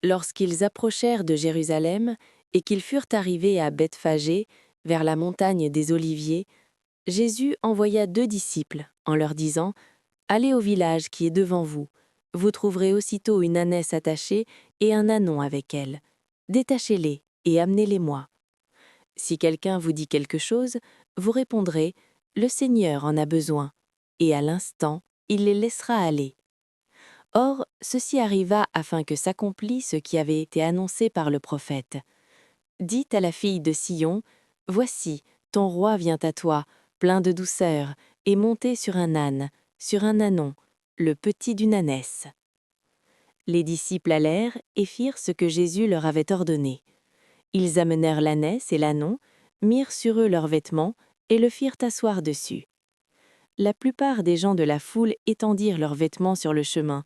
Lorsqu'ils approchèrent de Jérusalem et qu'ils furent arrivés à Bethphagée, vers la montagne des Oliviers, Jésus envoya 2 disciples en leur disant : « Allez au village qui est devant vous. Vous trouverez aussitôt une ânesse attachée et un ânon avec elle. Détachez-les et amenez-les-moi. Si quelqu'un vous dit quelque chose, vous répondrez : Le Seigneur en a besoin. Et à l'instant, il les laissera aller. » Or, ceci arriva afin que s'accomplisse ce qui avait été annoncé par le prophète. Dites à la fille de Sion : Voici, ton roi vient à toi, plein de douceur, et monté sur un âne, sur un ânon, le petit d'une ânesse. Les disciples allèrent et firent ce que Jésus leur avait ordonné. Ils amenèrent l'ânesse et l'ânon, mirent sur eux leurs vêtements et le firent asseoir dessus. La plupart des gens de la foule étendirent leurs vêtements sur le chemin,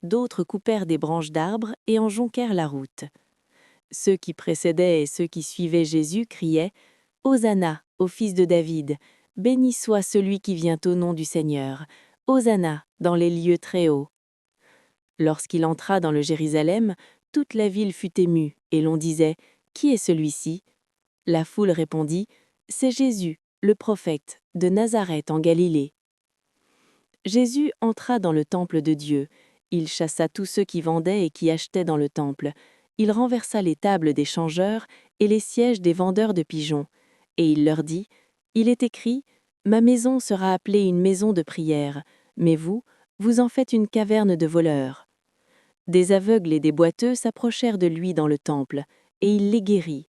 d'autres coupèrent des branches d'arbres et en jonquèrent la route. Ceux qui précédaient et ceux qui suivaient Jésus criaient : « Hosanna, au fils de David, béni soit celui qui vient au nom du Seigneur, Hosanna dans les lieux très hauts. » Lorsqu'il entra dans le Jérusalem, toute la ville fut émue, et l'on disait : « Qui est celui-ci » La foule répondit : « C'est Jésus, le prophète, de Nazareth en Galilée. » Jésus entra dans le temple de Dieu. Il chassa tous ceux qui vendaient et qui achetaient dans le temple. Il renversa les tables des changeurs et les sièges des vendeurs de pigeons. Et il leur dit : « Il est écrit : Ma maison sera appelée une maison de prière, mais vous, vous en faites une caverne de voleurs. » Des aveugles et des boiteux s'approchèrent de lui dans le temple, et il les guérit.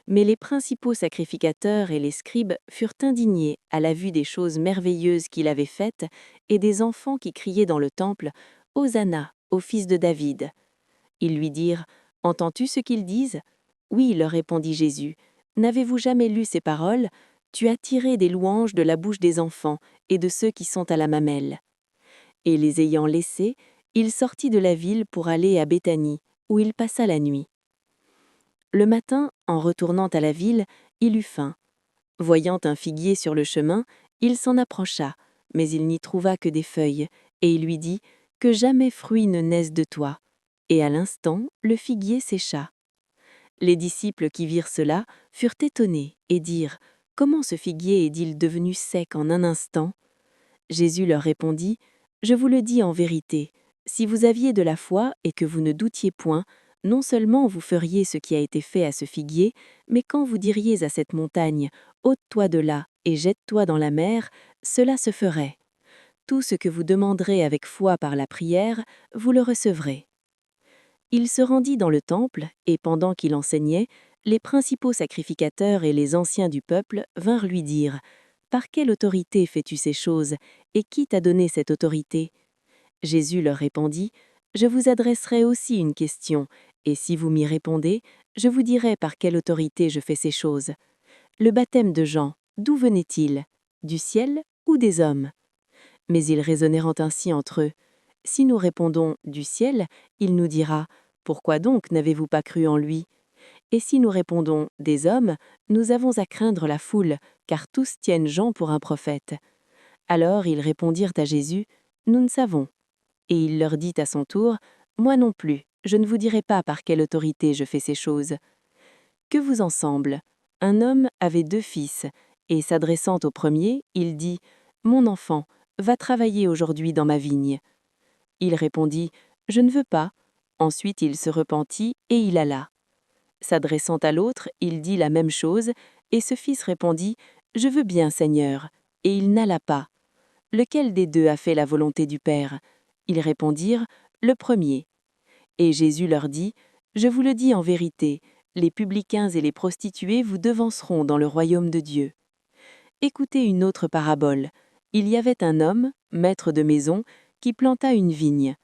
Mais les principaux sacrificateurs et les scribes furent indignés à la vue des choses merveilleuses qu'il avait faites et des enfants qui criaient dans le temple : « Hosanna, au fils de David !» Ils lui dirent : « Entends-tu ce qu'ils disent ?» « Oui, leur répondit Jésus. « N'avez-vous jamais lu ces paroles ? Tu as tiré des louanges de la bouche des enfants et de ceux qui sont à la mamelle. » Et les ayant laissés, il sortit de la ville pour aller à Béthanie, où il passa la nuit. Le matin, en retournant à la ville, il eut faim. Voyant un figuier sur le chemin, il s'en approcha, mais il n'y trouva que des feuilles, et il lui dit : « Que jamais fruit ne naisse de toi. » Et à l'instant, le figuier sécha. Les disciples qui virent cela furent étonnés et dirent : « Comment ce figuier est-il devenu sec en un instant ?» Jésus leur répondit : « Je vous le dis en vérité, si vous aviez de la foi et que vous ne doutiez point, non seulement vous feriez ce qui a été fait à ce figuier, mais quand vous diriez à cette montagne : ôte-toi de là et jette-toi dans la mer, cela se ferait. Tout ce que vous demanderez avec foi par la prière, vous le recevrez. » Il se rendit dans le temple, et pendant qu'il enseignait, les principaux sacrificateurs et les anciens du peuple vinrent lui dire : « Par quelle autorité fais-tu ces choses, et qui t'a donné cette autorité ?» Jésus leur répondit : « Je vous adresserai aussi une question, et si vous m'y répondez, je vous dirai par quelle autorité je fais ces choses. Le baptême de Jean, d'où venait-il ? Du ciel ou des hommes ?» Mais ils raisonnèrent ainsi entre eux. Si nous répondons « du ciel », il nous dira : « Pourquoi donc n'avez-vous pas cru en lui ?» Et si nous répondons « des hommes », nous avons à craindre la foule, car tous tiennent Jean pour un prophète. Alors ils répondirent à Jésus : « Nous ne savons. » Et il leur dit à son tour : « Moi non plus, je ne vous dirai pas par quelle autorité je fais ces choses. » Que vous en semble ? Un homme avait 2 fils, et s'adressant au premier, il dit : « Mon enfant, va travailler aujourd'hui dans ma vigne. » Il répondit : « Je ne veux pas. » Ensuite il se repentit, et il alla. S'adressant à l'autre, il dit la même chose, et ce fils répondit : « Je veux bien, Seigneur. » Et il n'alla pas. Lequel des deux a fait la volonté du Père ? Ils répondirent : « Le premier. » Et Jésus leur dit : « Je vous le dis en vérité, les publicains et les prostituées vous devanceront dans le royaume de Dieu. » Écoutez une autre parabole. Il y avait un homme, maître de maison, qui planta une vigne.